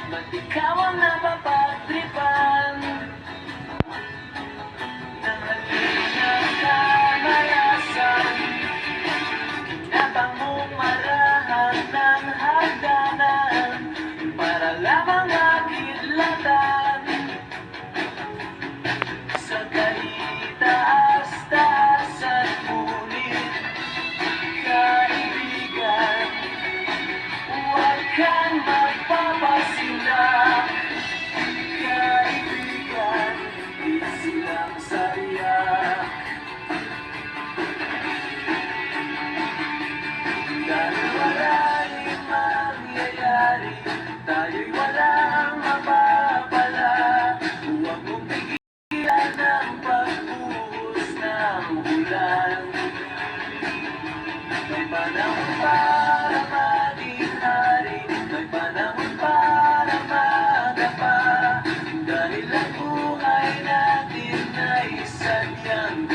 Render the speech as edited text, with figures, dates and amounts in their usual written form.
Ba't ikaw ang napapagtripan ng halina kamalasan? Kinabang mong marahan ng hagdanan para lamang makidlatan sa kaitaas-taasan. Ngunit kaibigan, huwag kang magpapasinda. Kaibigan, di silang saya. Dahil wala rin mangyayari, tayo'y walang mapapala. Huwag mong pigilan ang pagbuhos ng ulan. May panahon para maging hari, may panahon para magapa. Dahil ang buhay natin ay sadyang